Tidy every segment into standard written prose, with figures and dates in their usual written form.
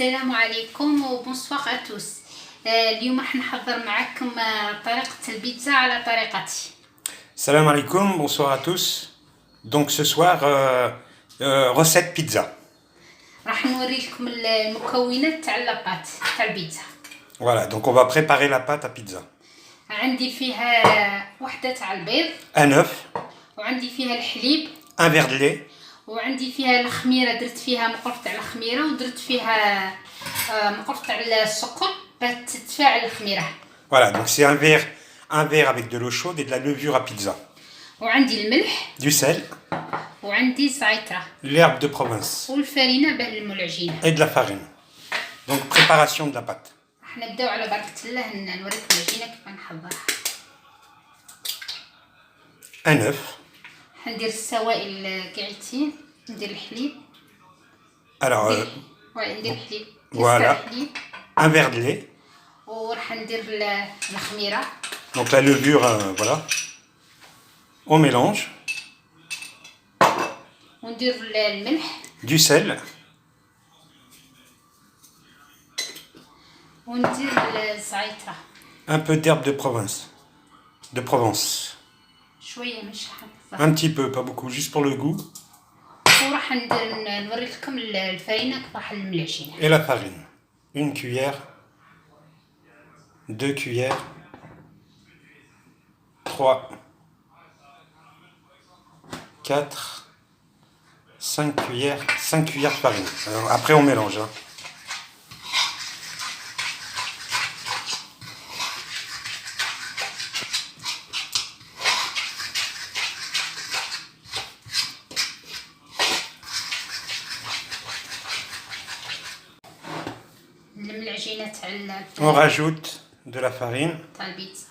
السلام عليكم وبونسوار à tous. اليوم راح نحضر معكم طريقة البيتزا على طريقتي. Salam alaikum, bonsoir à tous. Donc ce soir, recette pizza. راح نوري لكم المكونات تاع لاباط تاع البيتزا. Voilà, donc on va préparer la pâte à pizza. عندي فيها وحدة تاع البيض. Un œuf. وعندي فيها الحليب. Un verre de lait. وعندي فيها الخميرة، درت فيها مقرف تاع الخميرة ودرت فيها مقرف تاع السكر باش تتفاعل الخميرة. Voilà, donc c'est un verre avec de l'eau chaude et de la levure à pizza. وعندي الملح. Du sel. وعندي الزعترة. L'herbe de Provence. والفرينة باه العجينة. Et de la farine. Donc préparation de la pâte. راح نبداو على بركة الله نوريكم العجينة كيف نحضرها. Un œuf. حندير السوائل قاعدتين، ندير الحليب. Alors, ندير الحليب. voilà. الحليب. Un verre de lait. وراح ندير الخميرة. Donc la levure, voilà. On mélange. وندير الملح. Du sel. وندير الزعترة. Un peu d'herbe de Provence. De Provence. شوية مش حبة. Un petit peu, pas beaucoup, juste pour le goût. وراح نوري لكم الفرينة كيف راح نلم العجينة. Et la farine. Une cuillère. 2 cuillères. 3. 4. 5 cuillères. 5 cuillères de farine. Alors, après on mélange. Hein. نلم العجينة تاع On rajoute de la farine. تاع البيتزا.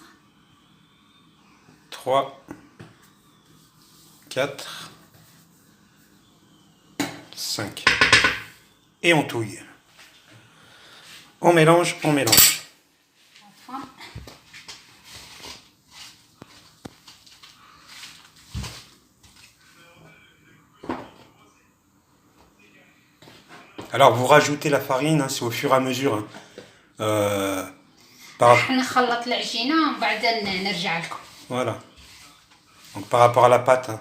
3. 4. 5. Et on touille. On mélange, on mélange. Alors vous rajoutez la farine, hein, c'est au fur et à mesure. Hein. راح نخلط العجينة ومن بعد نرجع لكم. Voilà. Donc par rapport à la pâte. Hein.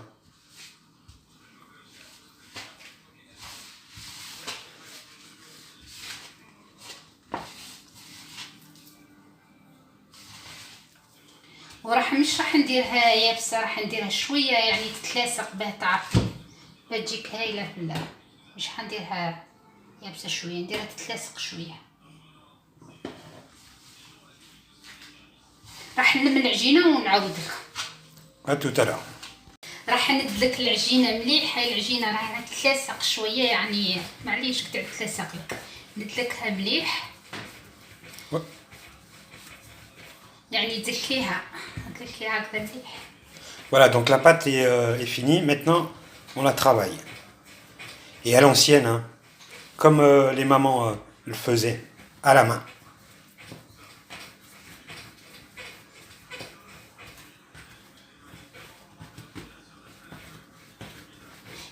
وراح مش راح نديرها يابسة، راح نديرها شوية يعني تتلاصق باه تعرفي باه تجيك هايلة في مش حنديرها يابسة شوية، نديرها تتلاصق شوية. راح نلم العجينة ونعاود لكم. À tout à l'heure. راح ندلك العجينة مليح. هاي العجينة راح تتلاصق شوية يعني معليش قطع تتلاصق لك، ندلكها مليح. يعني دلكيها هكذا مليح. Voilà, donc la pâte est finie. Maintenant, on la travaille. Et à l'ancienne, hein, comme les mamans le faisaient, à la main.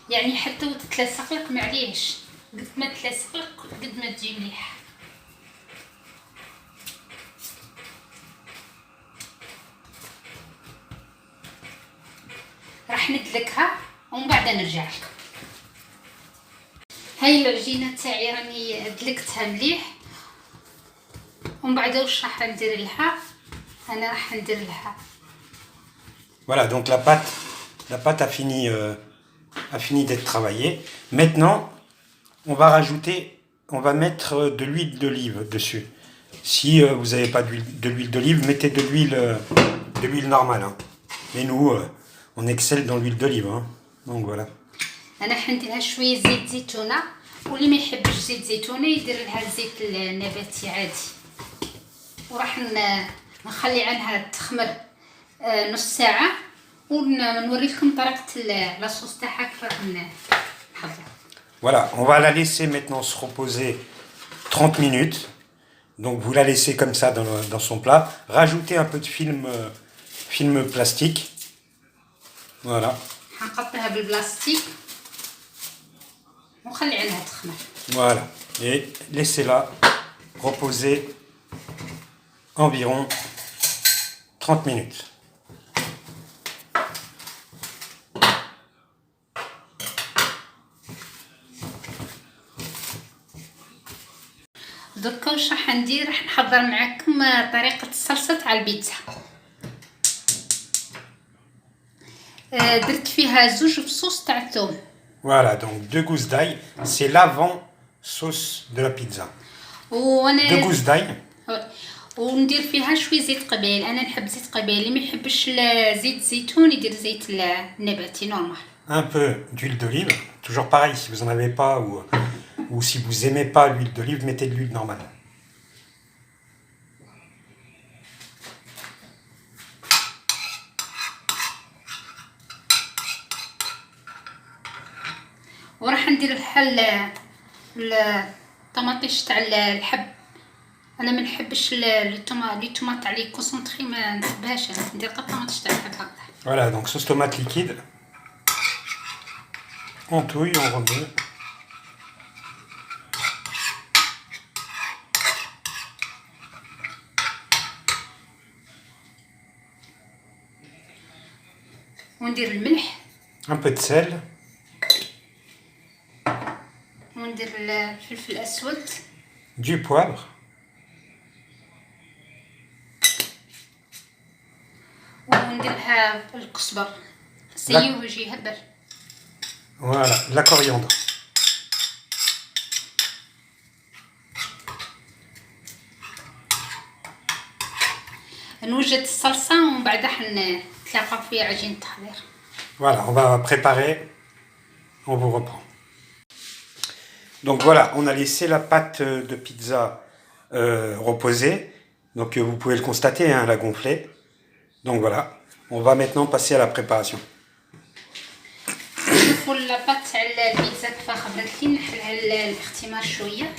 يعني حتى وتتلصق لك معليش، قد ما تلصق لك قد ما تجي مليحة. راح ندلكها ومن بعد نرجع لكم. هاي العجينة تاعي راني دلكتها مليح ومن بعد واش راح ندير لها؟ انا راح ندير لها. Voilà, donc la pâte a fini d'être travaillée. Maintenant, on va mettre de l'huile d'olive dessus. Si vous n'avez pas de l'huile d'olive, mettez de l'huile normale. Hein. Mais nous, on excelle dans l'huile d'olive. Hein. Donc voilà. انا حنديرها شويه زيت زيتونه، واللي ما يحبش زيت زيتونه يدير لها الزيت النباتي عادي. وراح نخلي عنها تخمر نص ساعه ونوري لكم طريقه لاصوص تاعها كيف راح نحضر. Voilà, on va la laisser maintenant se reposer 30 minutes. Donc vous la laissez comme ça dans son plat. Rajoutez un peu de film plastique. Voilà. حنقطعها بالبلاستيك ونخلي عنها تخمر. Voilà. et laissez-la reposer environ 30 minutes. دركا واش راح ندير؟ راح نحضر معكم طريقه الصلصه تاع البيتزا. درت فيها زوج فصوص تاع الثوم. Voilà, donc 2 gousses d'ail, c'est l'avant-sauce de la pizza. وانا 2 gousses d'ail, وندير فيها شويه زيت قبيل. انا نحب زيت قبيل، اللي ما يحبش زيت الزيتون يدير زيت النباتي نورمال. un peu d'huile d'olive, toujours pareil, si vous en avez pas ou si vous aimez pas l'huile d'olive, mettez de l'huile normale. وراح ندير الطماطيش تاع الحب. انا ما نحبش الطوماط تاع لي كونسونطري، ما نحبهاش. انا ندير غير الطماطيش تاع الحب هكذا. Voilà, donc sauce tomate liquide. On touille, on remet. وندير الملح Un peu de sel. وندير الفلفل الاسود Du poivre. ونديرها الكزبر سيو يجي يهبل. Voilà, de la coriandre. نوجد الصلصه ومن بعد نتلاقاو في عجين التحضير. Voilà, on va préparer. On vous reprend. Donc voilà, on a laissé la pâte de pizza reposer. Donc vous pouvez le constater, hein, elle a gonflé. Donc voilà, on va maintenant passer à la préparation. شوفوا لاباط تاع البيتزا كيف خبرت لي. نحلها الاختمار شويه.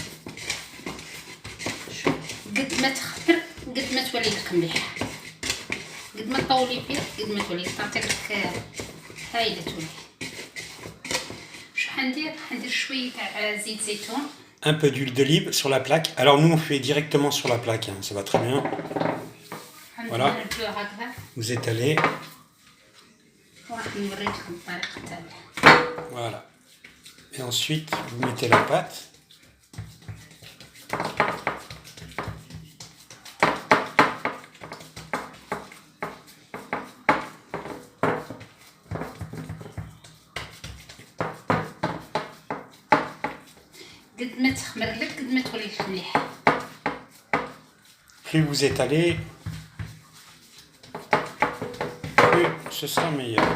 شوف قد ما تخمر قد ما تولي لك مليحه. قد ما طولي فيها قد ما تولي تعطيك هايله تولي. واش حندير؟ حندير شويه تاع زيت زيتون. Un peu d'huile d'olive sur la plaque. Alors nous on fait directement sur la plaque, hein, ça va très bien. Voilà. Vous étalez. Voilà. Et ensuite vous mettez la pâte. قد ما تخمر لك قد ما تولي لك مليحه. Plus vous étalez, plus ce sera meilleur.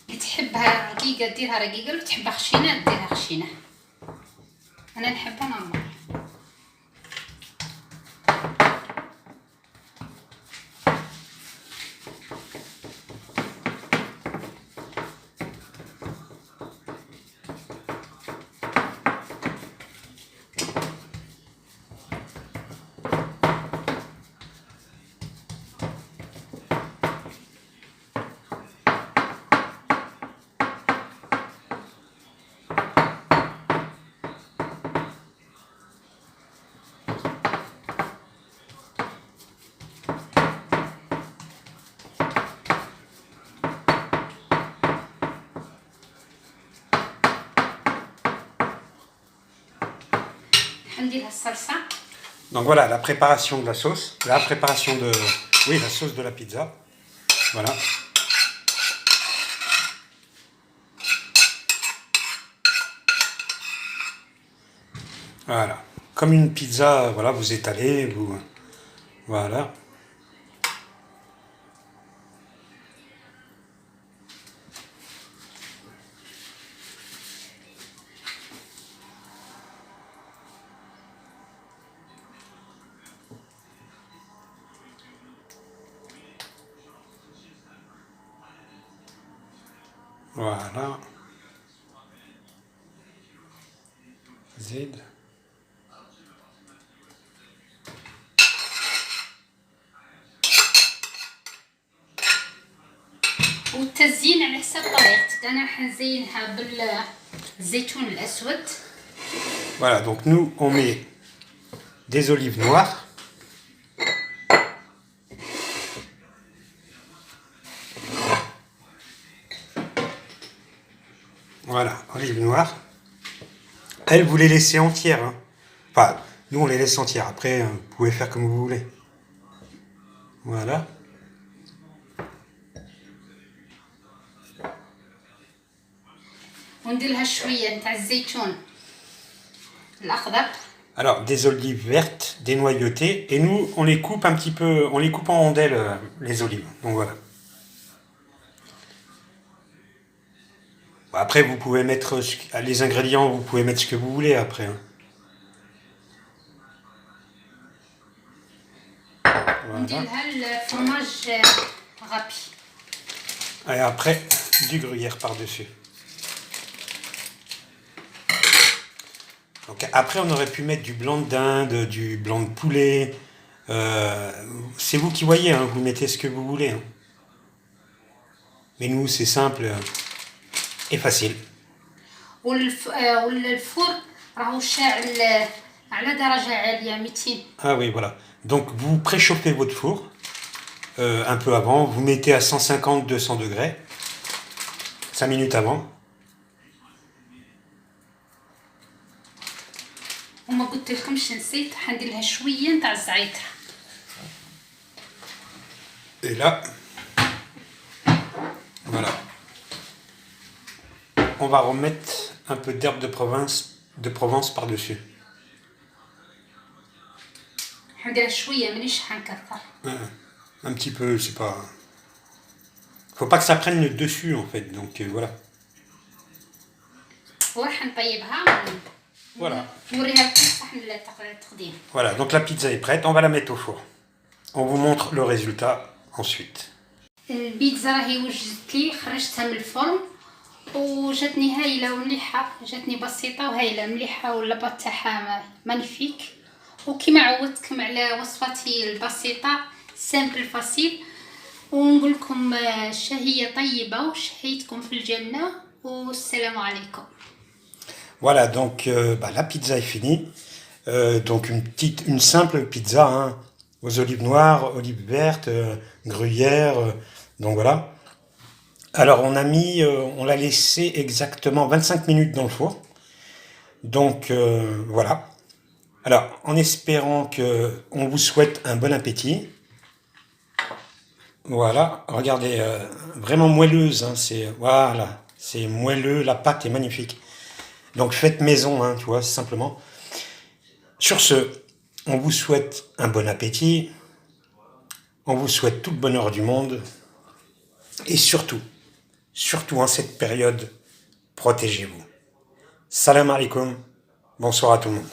اللي تحبها رقيقه ديرها رقيقه، اللي تحبها خشينه ديرها خشينه. انا نحبها نورمال. Donc voilà, la préparation de la sauce, la préparation de, oui, la sauce de la pizza. Voilà. Voilà, comme une pizza, voilà, vous étalez, vous, voilà. Voilà. Z. والتزيين على حسب طريقتك. انا راح نزينها بالزيتون الاسود. Voilà, donc nous on met des olives noires. Voilà, olives noires. Elle, vous les laissez entières. Hein. Enfin, nous on les laisse entières. Après, vous pouvez faire comme vous voulez. Voilà. وندير لها شويه نتاع الزيتون الاخضر. Alors, des olives vertes, dénoyautées, et nous, on les coupe un petit peu, on les coupe en rondelles, les olives. Donc voilà. Bon, après, vous pouvez mettre les ingrédients, vous pouvez mettre ce que vous voulez après. Hein. وندير لها الفرماج غابي. Et après, du gruyère par-dessus. Donc après, on aurait pu mettre du blanc de dinde, du blanc de poulet. C'est vous qui voyez, hein, vous mettez ce que vous voulez. Hein. Mais nous, c'est simple et facile. والفور راهو شاعل على درجة عالية 200. Ah oui, voilà. Donc vous préchauffez votre four un peu avant. Vous mettez à 150-200 degrés. 5 minutes avant. وما قلت لكمش نسيت حندير لها شويه نتاع الزعتر. Et là, voilà. On va remettre un peu d'herbe de Provence par-dessus. حنديرها شويه مانيش حنكثر. Un petit peu, c'est pas... Faut pas que ça prenne le dessus en fait, donc voilà. وراح نطيبها. Voilà. نوريها لكم صحن التقديم. Voilà, donc la pizza est prête, on va la mettre au four. On vous montre le résultat ensuite. البيتزا راهي وجدت لي، خرجتها من الفرن وجاتني هايله ومليحه، جاتني بسيطه وهايله مليحه، واللاباط تاعها مانيفيك. وكما عودتكم على وصفتي البسيطه سامبل فاسيل، ونقول لكم شهيه طيبه وشهيتكم في الجنه، والسلام عليكم. Voilà, donc la pizza est finie. Donc une simple pizza, hein, aux olives noires, olives vertes, gruyère, donc voilà. Alors on l'a laissé exactement 25 minutes dans le four. Donc voilà. Alors en espérant que on vous souhaite un bon appétit. Voilà, regardez, vraiment moelleuse, hein, voilà, c'est moelleux, la pâte est magnifique. Donc faites maison, hein, tu vois, simplement. Sur ce, on vous souhaite un bon appétit, on vous souhaite tout le bonheur du monde, et surtout en cette période, protégez-vous. Salam alaikum, bonsoir à tout le monde.